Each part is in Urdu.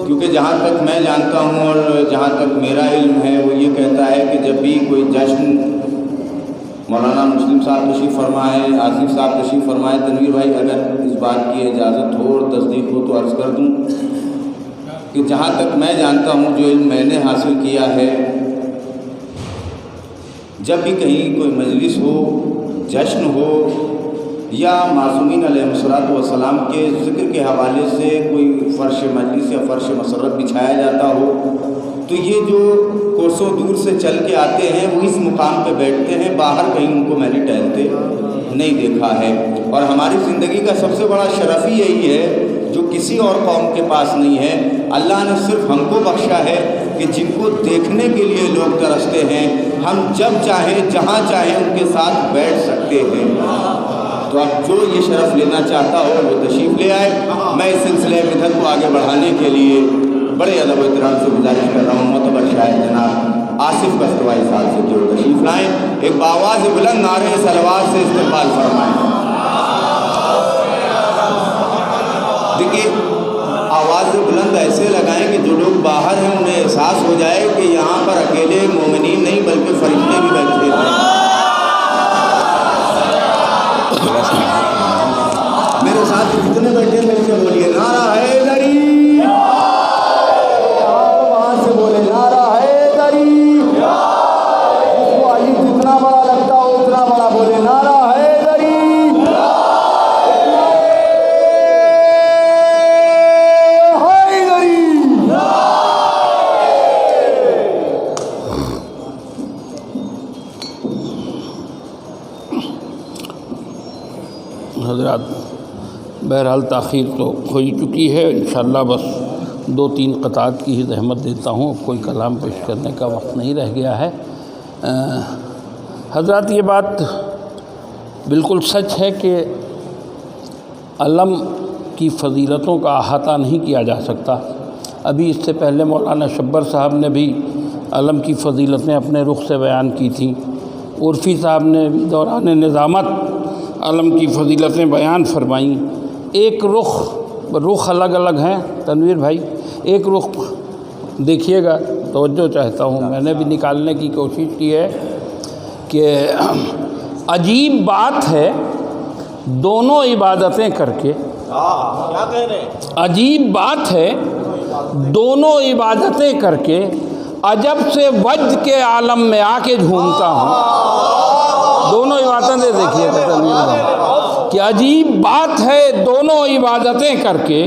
کیونکہ جہاں تک میں جانتا ہوں اور جہاں تک میرا علم ہے وہ یہ کہتا ہے کہ جب بھی کوئی جشن مولانا مسلم صاحب تشریف فرمائے، آصف صاحب تشریف فرمائے، تنویر بھائی اگر اس بات کی اجازت ہو اور تصدیق ہو تو عرض کر دوں کہ جہاں تک میں جانتا ہوں، جو علم میں نے حاصل کیا ہے، جب بھی کہیں کوئی مجلس ہو، جشن ہو یا معصومین علیہ الصلوۃ والسلام کے ذکر کے حوالے سے کوئی فرش مجلس یا فرش مسرت بچھایا جاتا ہو، تو یہ جو کوسوں دور سے چل کے آتے ہیں وہ اس مقام پہ بیٹھتے ہیں، باہر کہیں ان کو میں نے ٹہلتے نہیں دیکھا ہے۔ اور ہماری زندگی کا سب سے بڑا شرف ہی یہی ہے جو کسی اور قوم کے پاس نہیں ہے، اللہ نے صرف ہم کو بخشا ہے کہ جن کو دیکھنے کے لیے لوگ ترستے ہیں، ہم جب چاہیں جہاں چاہیں ان کے ساتھ بیٹھ سکتے ہیں۔ تو اب جو یہ شرف لینا چاہتا ہو وہ تشریف لے آئے۔ میں اس سلسلے مدحت کو آگے بڑھانے کے لیے بڑے ادب و احترام سے گزارش کر رہا ہوں معتبر شاعر جناب آصف کستوائی صاحب سے کہ وہ تشریف لائیں، ایک باواز بلند نعرے صلوات سے استقبال فرمائیں۔ دیکھیے آواز بلند ایسے لگائیں کہ جو لوگ باہر ہیں انہیں احساس ہو جائے کہ یہاں پر اکیلے مومنین نہیں بلکہ فرشتے بھی بیٹھے ہیں۔ میرے ساتھ جتنے بیٹھے میرے سے بولیے نعرہ حیدری، وہاں سے بولے نعرہ حیدری، اس کو علی جتنا بڑا لگتا ہو اتنا بڑا بولے نعرہ حیدری۔ حضرات بہرحال تاخیر تو ہو ہی چکی ہے، انشاءاللہ بس 2-3 قطعات کی ہی زحمت دیتا ہوں، کوئی کلام پیش کرنے کا وقت نہیں رہ گیا ہے۔ حضرات یہ بات بالکل سچ ہے کہ علم کی فضیلتوں کا احاطہ نہیں کیا جا سکتا۔ ابھی اس سے پہلے مولانا شبر صاحب نے بھی علم کی فضیلتیں اپنے رخ سے بیان کی تھیں، عرفی صاحب نے بھی دوران نظامت علم کی فضیلتیں بیان فرمائیں۔ ایک رخ الگ الگ ہیں تنویر بھائی، ایک رخ دیکھیے گا، توجہ چاہتا ہوں، میں نے بھی نکالنے کی کوشش کی ہے کہ عجیب بات ہے دونوں عبادتیں کر کے، عجیب بات ہے دونوں عبادتیں کر کے عجب سے وجد کے عالم میں آ کے جھومتا ہوں۔ دونوں عبادتیں دیکھیے کہ عجیب بات ہے دونوں عبادتیں کر کے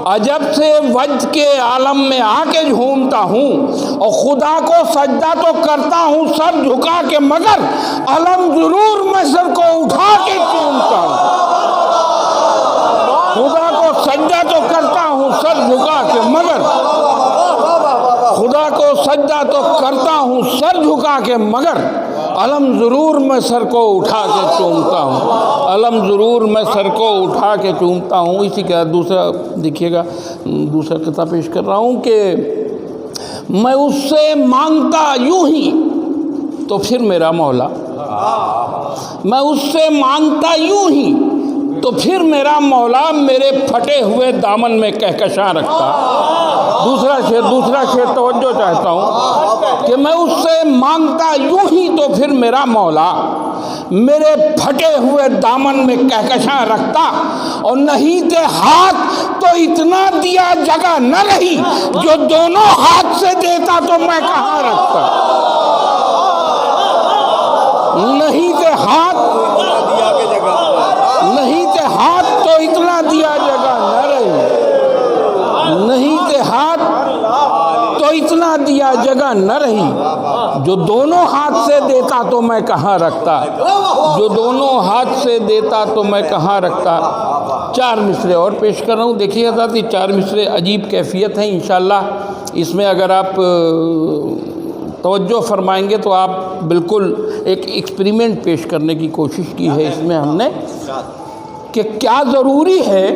عجب سے وجد کے عالم میں آ کے جھومتا ہوں، اور خدا کو سجدہ تو کرتا ہوں سر جھکا کے، مگر علم ضرور میں سر کو اٹھا کے چومتا ہوں۔ خدا کو سجدہ تو کرتا ہوں سر جھکا کے، مگر خدا کو سجدہ تو کرتا ہوں سر جھکا کے، مگر علم ضرور میں سر کو اٹھا کے چومتا ہوں، علم ضرور میں سر کو اٹھا کے چومتا ہوں۔ اسی کا دوسرا دیکھیے گا، دوسرا قطعہ پیش کر رہا ہوں کہ میں اس سے مانگتا یوں ہی تو پھر میرا مولا، میں اس سے مانگتا یوں ہی تو پھر میرا مولا میرے پھٹے ہوئے دامن میں کہکشاں رکھتا۔ دوسرا شعر توجہ چاہتا ہوں کہ میں اس سے مانگتا یوں ہی تو پھر میرا مولا میرے پھٹے ہوئے دامن میں کہکشاں رکھتا، اور نہیں تھے ہاتھ تو اتنا دیا جگہ نہ رہی، جو دونوں ہاتھ سے دیتا تو میں کہاں رکھتا۔ نہیں تھے ہاتھ تو اتنا دیا جگہ نہ رہی، نہیں تھے ہاتھ تو اتنا دیا جگہ نہ رہی، جو دونوں ہاتھ سے دیتا تو میں کہاں رکھتا، جو دونوں ہاتھ سے دیتا تو میں کہاں رکھتا۔ 4 مصرے اور پیش کر رہا ہوں، دیکھیے حضرات یہ 4 مصرے عجیب کیفیت ہیں، انشاءاللہ اس میں اگر آپ توجہ فرمائیں گے تو آپ بالکل ایک ایکسپریمنٹ پیش کرنے کی کوشش کی ہے اس میں ہم نے، کہ کیا ضروری ہے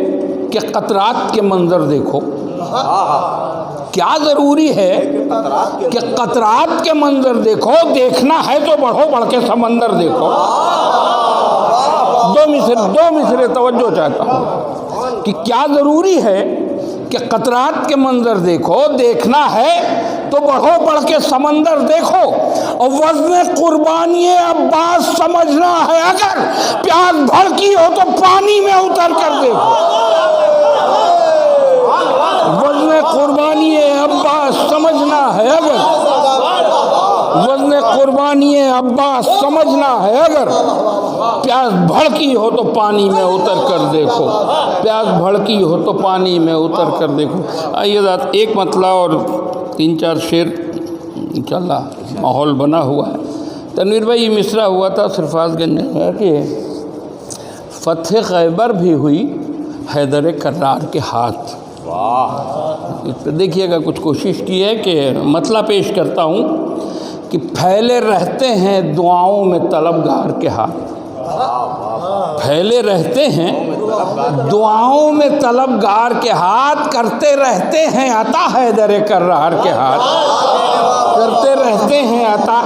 کہ قطرات کے منظر دیکھو، کیا ضروری ہے کہ قطرات کے منظر دیکھو، دیکھنا ہے تو بڑھو بڑھ کے سمندر دیکھو۔ 2 مصرے توجہ چاہتا ہوں کہ کیا ضروری ہے کہ قطرات کے منظر دیکھو، دیکھنا ہے تو بڑھو بڑھ کے سمندر دیکھو، اور وزن قربانی عباس سمجھنا ہے اگر پیاس بھڑکی ہو تو پانی میں اتر کر دیکھو۔ وزن قربانی عباس سمجھنا ہے اگر، وزن قربانی عباس سمجھنا ہے اگر پیاس بھڑکی ہو تو پانی میں اتر کر دیکھو، پیاس بھڑکی ہو تو پانی میں اتر کر دیکھو۔ آئیے ذات ایک مطلع اور 3-4 شعر انشاءاللہ ماحول بنا ہوا ہے۔ تنویر بھائی یہ مصرع ہوا تھا سرفراز گنج میں کہ فتح خیبر بھی ہوئی حیدر کرار کے ہاتھ۔ اس پہ دیکھیے گا کچھ کوشش کی ہے کہ مطلع پیش کرتا ہوں کہ پھیلے رہتے ہیں دعاؤں میں طلبگار کے ہاتھ، پھیلے رہتے ہیں دعاؤں میں طلبگار کے ہاتھ، کرتے رہتے ہیں عطا حیدر کرار کے ہاتھ، کرتے رہتے ہیں عطا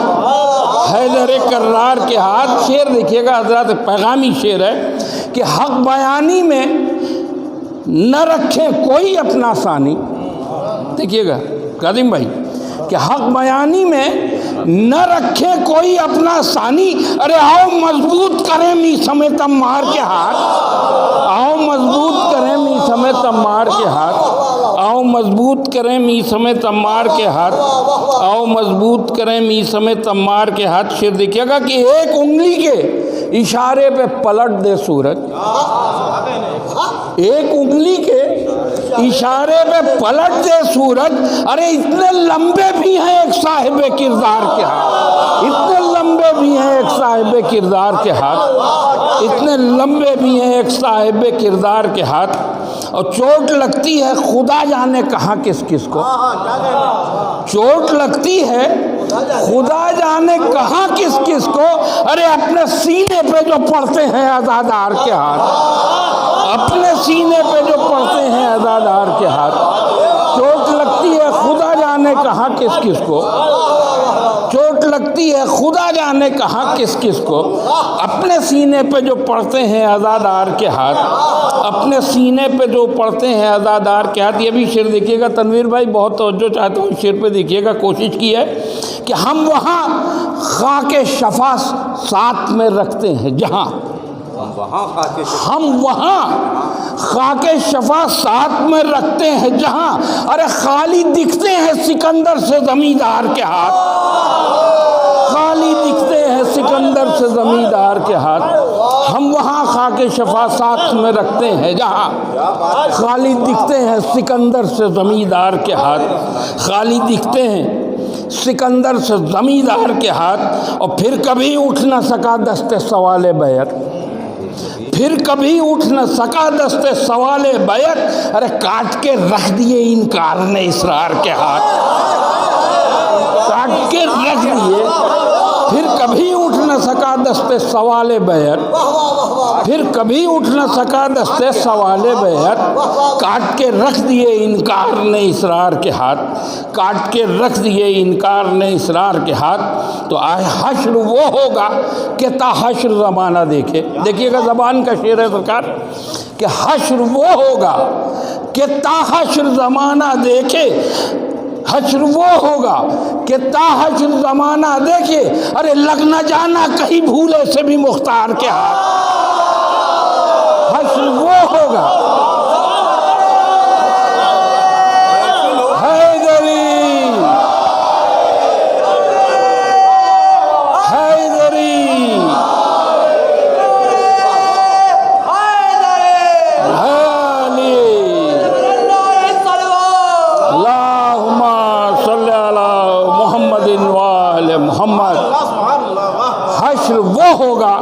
حیدر کرار کے ہاتھ۔ شعر دیکھیے گا حضرات، پیغامی شعر ہے کہ حق بیانی میں نہ رکھے کوئی اپنا ثانی۔ دیکھیے گا کاظم بھائی کہ حق بیانی میں نہ رکھے کوئی اپنا ثانی، ارے آؤ مضبوط کریں میثم تمار کے ہاتھ، آؤ مضبوط کریں میثم تمار کے ہاتھ، آؤ مضبوط کریں میثم تمار کے ہاتھ، آؤ مضبوط کریں میثم تمار کے ہاتھ۔ شعر دیکھیے گا کہ ایک انگلی کے اشارے پہ پلٹ دے سورج، ایک انگلی کے اشارے پہ پلٹ دے سورج، ارے اتنے لمبے بھی ہیں ایک صاحب کردار کے ہاتھ، اتنے لمبے بھی ہیں ایک صاحب کردار کے ہاتھ، اتنے لمبے بھی ہیں ایک صاحب کردار کے ہاتھ۔ اور چوٹ لگتی ہے خدا جانے کہاں کس کس کو، چوٹ لگتی ہے خدا جانے کہاں کس کس کو، ارے اپنے سینے پہ جو پڑتے ہیں عزادار کے ہاتھ، اپنے سینے پہ جو پڑتے ہیں عزادار کے ہاتھ۔ چوٹ لگتی ہے خدا جانے کہاں کس کس کو، چوٹ لگتی ہے خدا جانے کہاں کس کس کو، اپنے سینے پہ جو پڑتے ہیں عزادار کے ہاتھ، اپنے سینے پہ جو پڑتے ہیں عزادار کے ہاتھ۔ یہ بھی شعر دیکھیے گا تنویر بھائی، بہت توجہ چاہتا ہوں شعر پہ، دیکھیے گا کوشش کی ہے کہ ہم وہاں خاک شفا ساتھ میں رکھتے ہیں جہاں، ہم وہاں خاک شفا ساتھ میں رکھتے ہیں جہاں، ارے خالی دکھتے ہیں سکندر سے زمیندار کے ہاتھ، خالی دکھتے ہیں سکندر سے زمیندار کے ہاتھ، ہم وہاں خاک شفا ساتھ میں رکھتے ہیں جہاں، خالی دکھتے ہیں سکندر سے زمیندار کے ہاتھ، خالی دکھتے ہیں سکندر سے زمیندار کے ہاتھ۔ اور پھر کبھی اٹھ نہ سکا دست سوال بیعت، پھر کبھی اٹھ نہ سکا دست سوال بیعت، ارے کاٹ کے رکھ دیے انکار نے اسرار کے ہاتھ، کاٹ کے رکھ دیے، پھر کبھی اٹھ نہ سکا دست سوال بیعت، پھر کبھی اٹھ نہ سکا دست سوال بیعت، کاٹ کے رکھ دیے انکار نے اسرار کے ہاتھ، کاٹ کے رکھ دیے انکار نے اسرار کے ہاتھ۔ تو آئے حشر وہ ہوگا کہ تا حشر زمانہ دیکھے، دیکھیے گا زبان کا شعر ہے سرکار کہ حشر وہ ہوگا کہ تا حشر زمانہ دیکھے، حشر وہ ہوگا کہ تا حشر زمانہ دیکھے، ارے لگ نہ جانا کہیں بھولے سے بھی مختار کے ہاتھ، حشر وہ ہوگا حیدری حیدری حیدری اللہم صلی علی محمد وآل محمد۔ حشر وہ ہوگا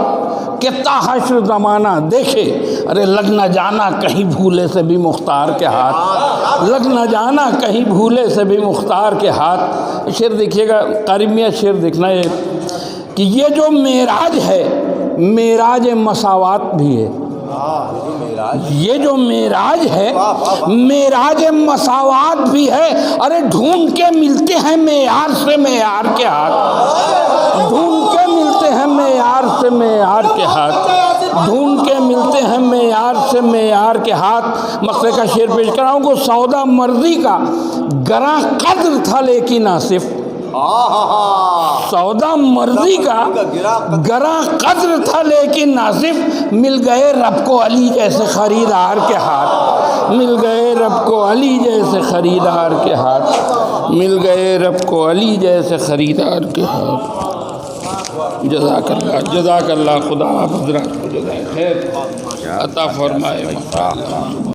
کہ تا حشر زمانہ دیکھے، ارے لگ نہ جانا کہیں بھولے سے بھی مختار کے ہاتھ، لگ نہ جانا کہیں بھولے سے بھی مختار کے ہاتھ۔ شعر دیکھیے گا قریمیہ شعر دیکھنا ہے کہ یہ جو معراج ہے معراج مساوات بھی ہے، یہ جو معراج ہے معراج مساوات بھی ہے، ارے ڈھونڈ کے ملتے ہیں معیار سے معیار کے ہاتھ، ڈھونڈ کے ملتے ہیں معیار سے معیار کے ہاتھ۔ ڈھونڈ کے ملتے ہیں معیار سے معیار کے ہاتھ. مقصد کا شعر پیش کر رہا ہوں کہ سودا مرضی کا گراں قدر تھا لیکن آصف. سودا مرضی کا گراں قدر تھا لیکن آصف. مل گئے رب کو علی جیسے خریدار کے ہاتھ. مل گئے رب کو علی جیسے خریدار کے ہاتھ. مل گئے رب کو علی جیسے خریدار کے ہاتھ. جزاک اللہ خدا آپ حضرات کو جزائے خیر عطا فرمائے.